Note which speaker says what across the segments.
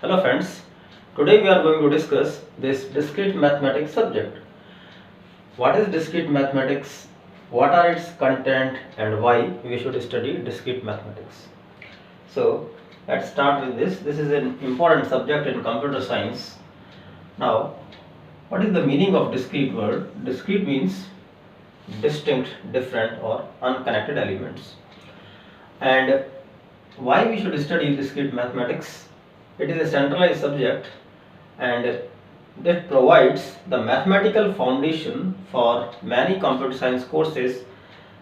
Speaker 1: Hello friends, today we are going to discuss this discrete mathematics subject. What is discrete mathematics, what are its content and why we should study discrete mathematics. So let's start with this. This is an important subject in computer science. Now, what is the meaning of discrete word? Discrete means distinct, different or unconnected elements. And why we should study discrete mathematics? It is a centralized subject and that provides the mathematical foundation for many computer science courses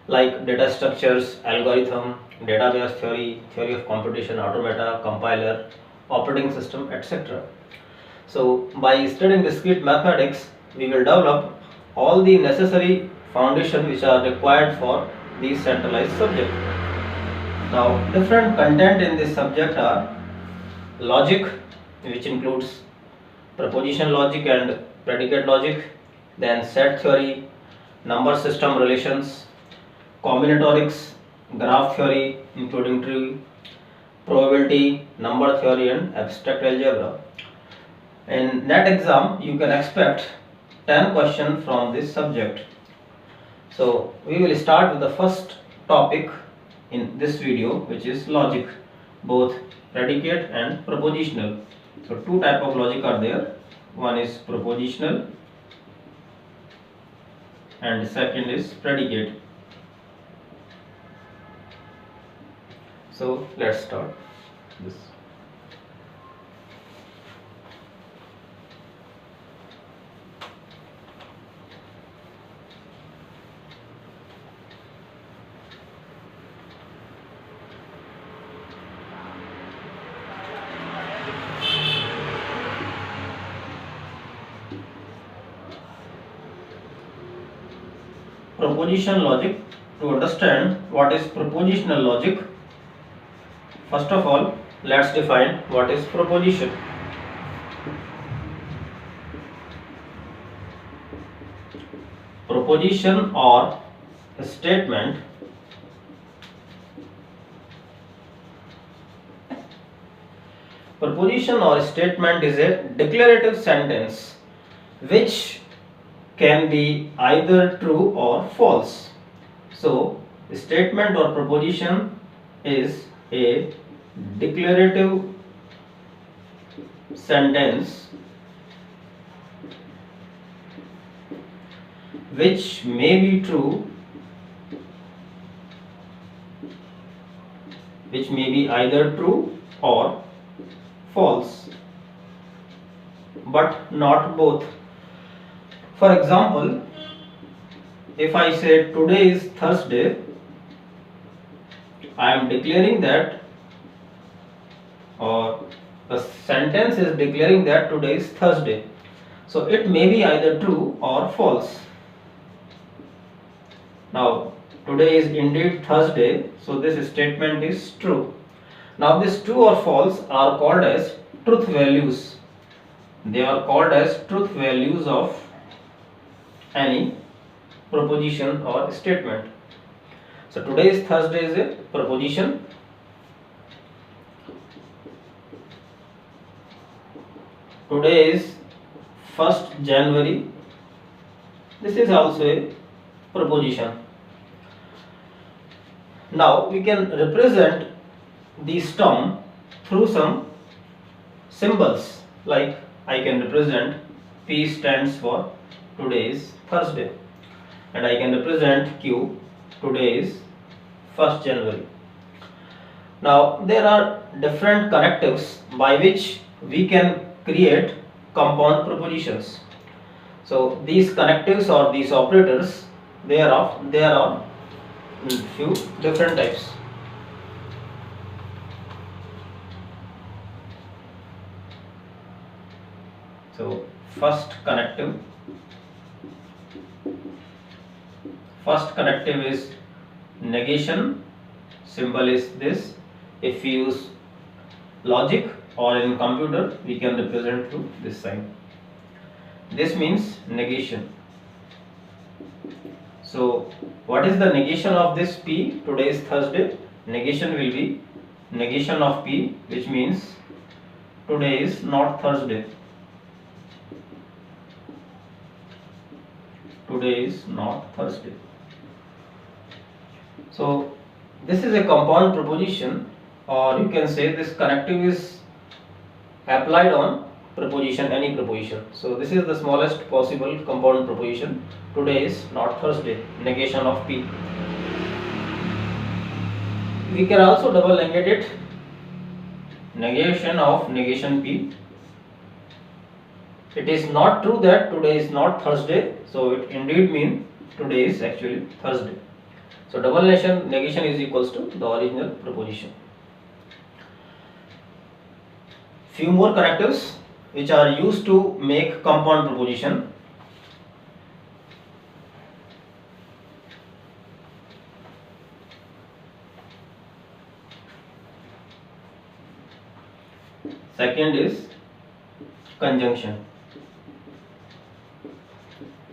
Speaker 1: like data structures, algorithm, database theory, theory of computation, automata, compiler, operating system, etc. So by studying discrete mathematics, we will develop all the necessary foundation which are required for these centralized subject. Now, different content in this subject are logic, which includes proposition logic and predicate logic, then set theory, number system relations, combinatorics, graph theory including tree, probability, number theory and abstract algebra. In NET exam, you can expect 10 questions from this subject. So we will start with the first topic in this video, which is logic, both predicate and propositional. So two type of logic are there. One is propositional and second is predicate. So let's start this. Propositional logic. To understand what is propositional logic, first of all, let's define what is proposition. Proposition or statement is a declarative sentence which can be either true or false. So, statement or proposition is a declarative sentence which may be true, which may be either true or false, but not both. For example, if I say today is Thursday, I am declaring that, or the sentence is declaring that today is Thursday. So it may be either true or false. Now today is indeed Thursday, so this statement is true. Now this true or false are called as truth values. They are called as truth values of any proposition or statement. So today is Thursday is a proposition. Today is 1st January. This is also a proposition. Now we can represent this term through some symbols, like I can represent P stands for today is Thursday, and I can represent Q, today is 1st January. Now there are different connectives by which we can create compound propositions. So these connectives or these operators, there are few different types. So first connective is negation. Symbol is this. If we use logic or in computer, we can represent through this sign. This means negation. So what is the negation of this P? Today is Thursday. Negation will be negation of P, which means today is not Thursday. Today is not Thursday. So this is a compound preposition, or you can say this connective is applied on preposition, any preposition. So this is the smallest possible compound preposition. Today is not Thursday. Negation of P. We can also double negate it. Negation of negation P. It is not true that today is not Thursday. So it indeed means today is actually Thursday. So double negation is equals to the original preposition. Few more connectives which are used to make compound preposition. Second is conjunction.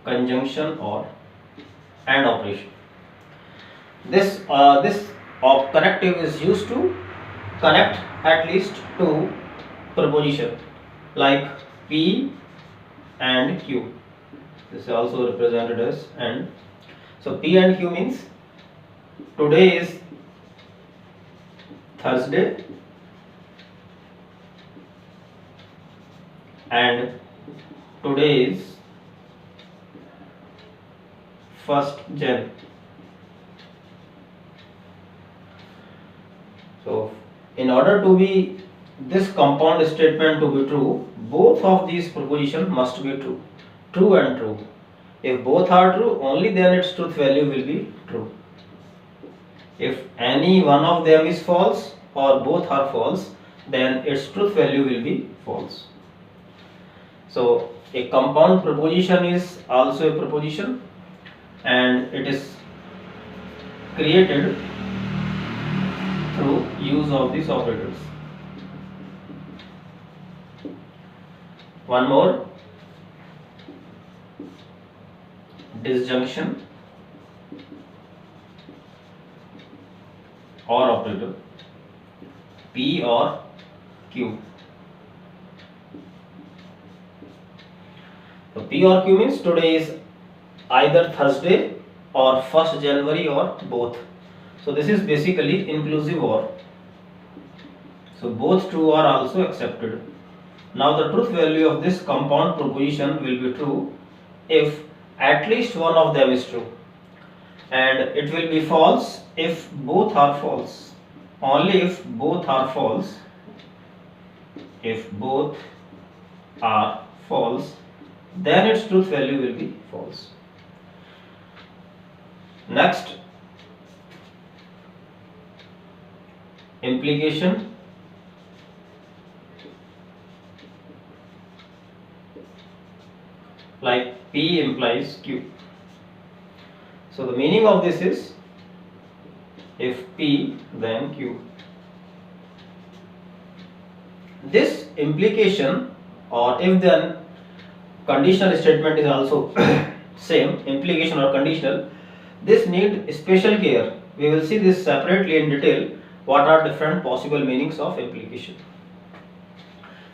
Speaker 1: Conjunction or AND operation. This connective is used to connect at least two preposition like P and Q. This is also represented as AND. So P and Q means today is Thursday and today is 1st Jan. So in order to be this compound statement to be true, both of these prepositions must be true. True and true. If both are true, only then its truth value will be true. If any one of them is false or both are false, then its truth value will be false. So a compound preposition is also a preposition, and it is created through use of these operators. One more, disjunction or operator, P or Q. So P or Q means today is either Thursday or 1st January or both. So this is basically inclusive OR. So both true are also accepted. Now the truth value of this compound preposition will be true if at least one of them is true, and it will be false if both are false. Only if both are false. If both are false, then its truth value will be false. Next, implication. Like P implies Q. So the meaning of this is if P then Q. This implication, or if then conditional statement is also same, implication or conditional, this need special care. We will see this separately in detail, what are different possible meanings of implication.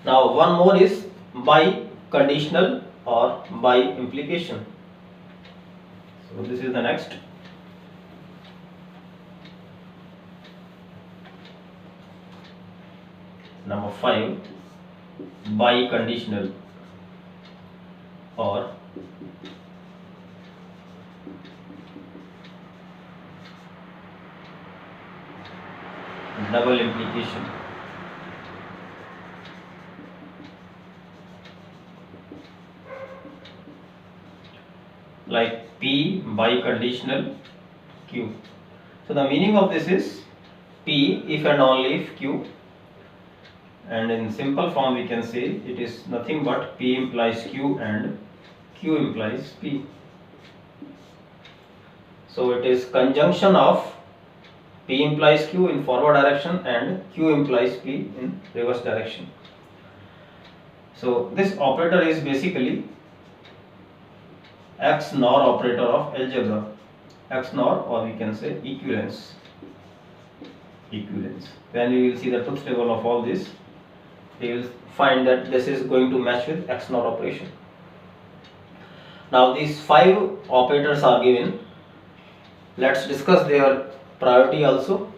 Speaker 1: Now one more is by conditional or by implication. So this is the next. Number 5, by conditional or double implication. Like P by conditional Q. So the meaning of this is P if and only if Q, and in simple form we can say it is nothing but P implies Q and Q implies P. So it is conjunction of P implies Q in forward direction and Q implies P in reverse direction. So this operator is basically XNOR operator of algebra. XNOR, or we can say equivalence. When we will see the truth table of all this, he will find that this is going to match with XNOR operation. Now these 5 operators are given. Let's discuss their priority also.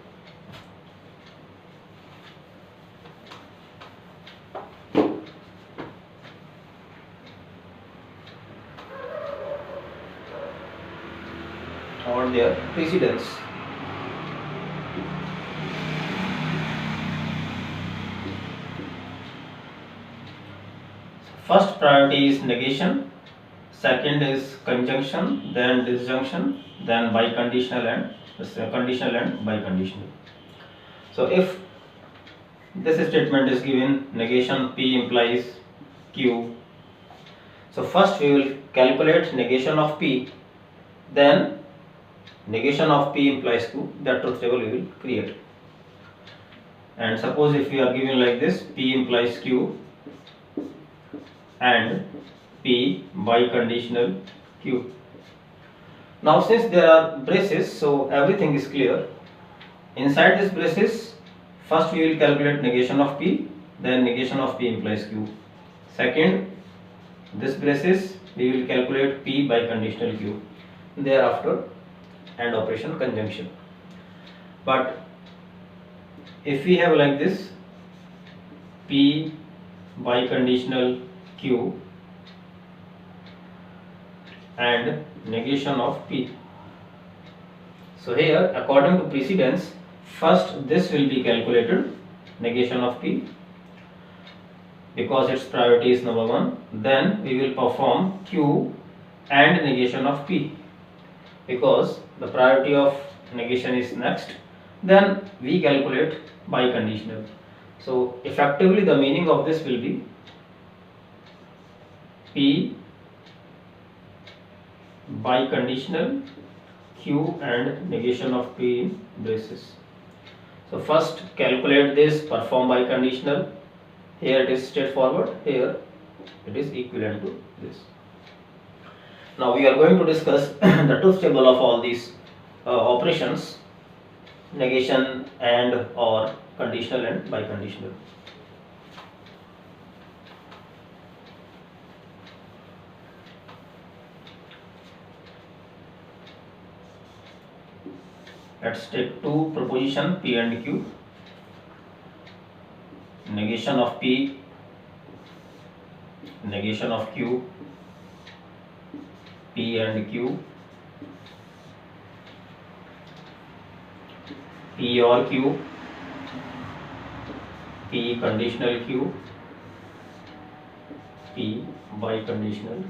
Speaker 1: Or their precedence. First priority is negation, second is conjunction, then disjunction, then biconditional and conditional and biconditional. So if this statement is given, negation P implies Q. So first we will calculate negation of P, then negation of P implies Q, that truth table we will create. And suppose if we are given like this, P implies Q and P biconditional Q. Now since there are braces, so everything is clear. Inside this braces, first we will calculate negation of P, then negation of P implies Q. Second, this braces we will calculate P biconditional Q. Thereafter, AND operation conjunction. But if we have like this, P biconditional Q and negation of P. So here, according to precedence, first this will be calculated, negation of P, because its priority is number 1. Then we will perform Q and negation of P, because the priority of negation is next. Then we calculate biconditional. So effectively the meaning of this will be P biconditional Q and negation of P in braces. So first calculate this, perform biconditional. Here it is straightforward, here it is equivalent to this. Now we are going to discuss the truth table of all these operations, negation, and, or, conditional and biconditional. Let's take 2 proposition P and Q. Negation of P, negation of Q, P and Q, P or Q, P conditional Q, P biconditional Q.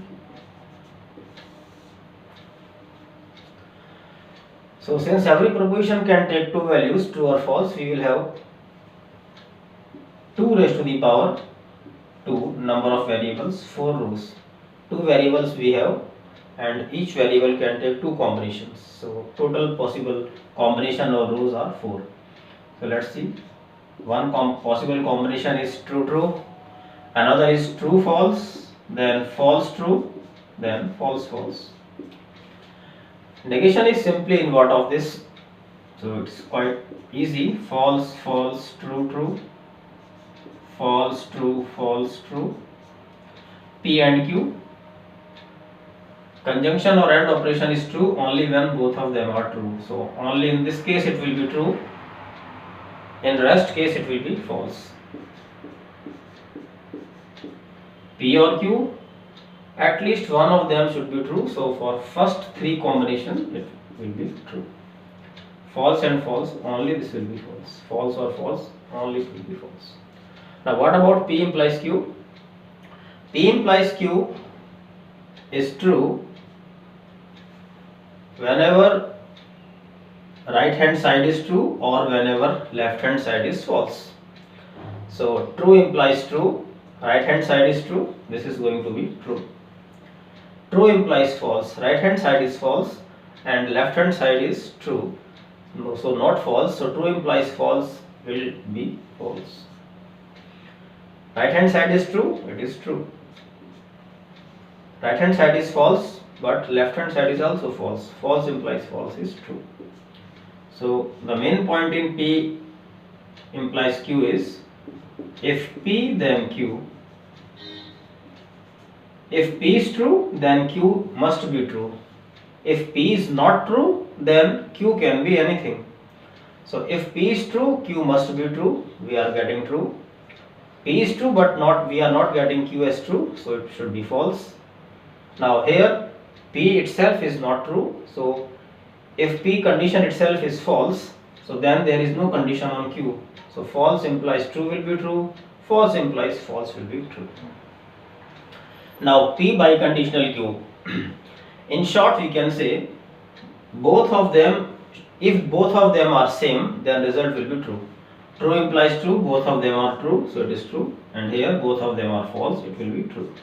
Speaker 1: So since every proposition can take 2 values, true or false, we will have 2 raised to the power 2 number of variables, 4 rows. 2 variables we have, and each variable can take 2 combinations. So total possible combination of rows are 4. So let's see. One possible combination is true true, another is true false, then false true, then false false. Negation is simply in what of this, so it's quite easy. False false true true, false true false true. P and Q. Conjunction or AND operation is true only when both of them are true. So only in this case it will be true, in rest case it will be false. P or Q, at least one of them should be true. So for first 3 combinations it will be true. False and false, only this will be false. False or false, only it will be false. Now what about P implies Q? P implies Q is true whenever right hand side is true or whenever left hand side is false. So true implies true, right hand side is true, this is going to be true. True implies false, right hand side is false and left hand side is true. No, so not false, so true implies false will be false. Right hand side is true, it is true. Right hand side is false, but left hand side is also false. False implies false is true. So the main point in P implies Q is if P then Q. If P is true, then Q must be true. If P is not true, then Q can be anything. So if P is true, Q must be true. We are getting true. P is true, but we are not getting Q as true, so it should be false. Now here P itself is not true, so if P condition itself is false, so then there is no condition on Q. So false implies true will be true, false implies false will be true. Now P biconditional Q. In short, we can say both of them, if both of them are same, then result will be true. True implies true, both of them are true, so it is true, and here both of them are false, it will be true.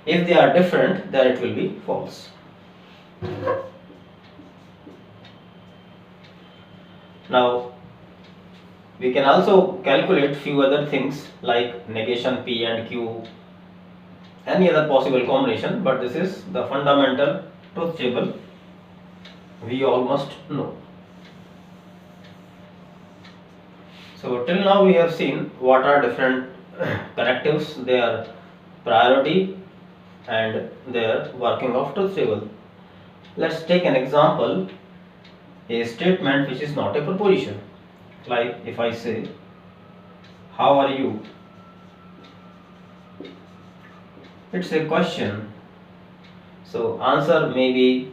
Speaker 1: If they are different, then it will be false. Now we can also calculate few other things like negation P and Q, any other possible combination, but this is the fundamental truth table we all must know. So till now we have seen what are different connectives, their priority and their working of truth table. Let's take an example, a statement which is not a proposition. Like if I say, how are you? It's a question. So answer may be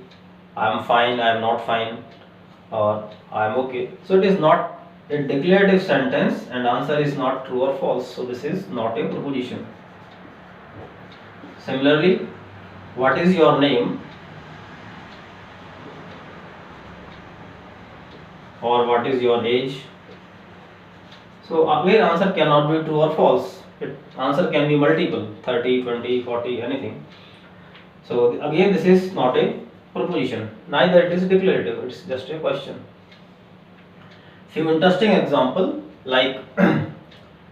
Speaker 1: I am fine, I am not fine, or I am okay. So it is not a declarative sentence and answer is not true or false. So this is not a proposition. Similarly, what is your name? Or what is your age? So again answer cannot be true or false. Answer can be multiple, 30, 20, 40, anything. So again this is not a proposition, neither it is declarative, it is just a question. Few interesting example like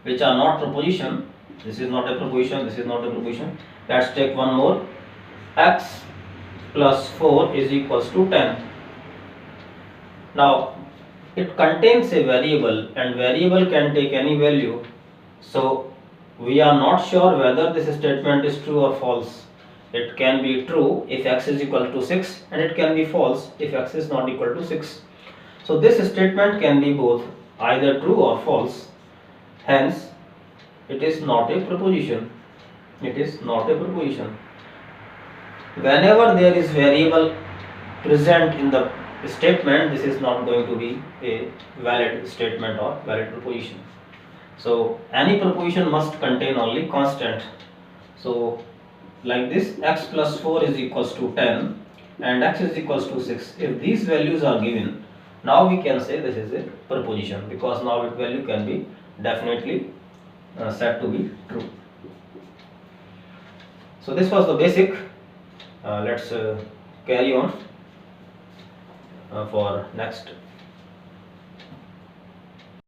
Speaker 1: which are not proposition. This is not a proposition, this is not a proposition. Let's take one more. X plus 4 is equals to 10. Now it contains a variable and variable can take any value. So we are not sure whether this statement is true or false. It can be true if x is equal to 6 and it can be false if x is not equal to 6. So this statement can be both either true or false. Hence it is not a proposition. It is not a proposition. Whenever there is variable present in the statement, this is not going to be a valid statement or valid proposition. So any proposition must contain only constant. So like this, x plus 4 is equals to 10 and x is equals to 6. If these values are given, now we can say this is a proposition, because now its value can be definitely said to be true. So this was the basic. Let's carry on for next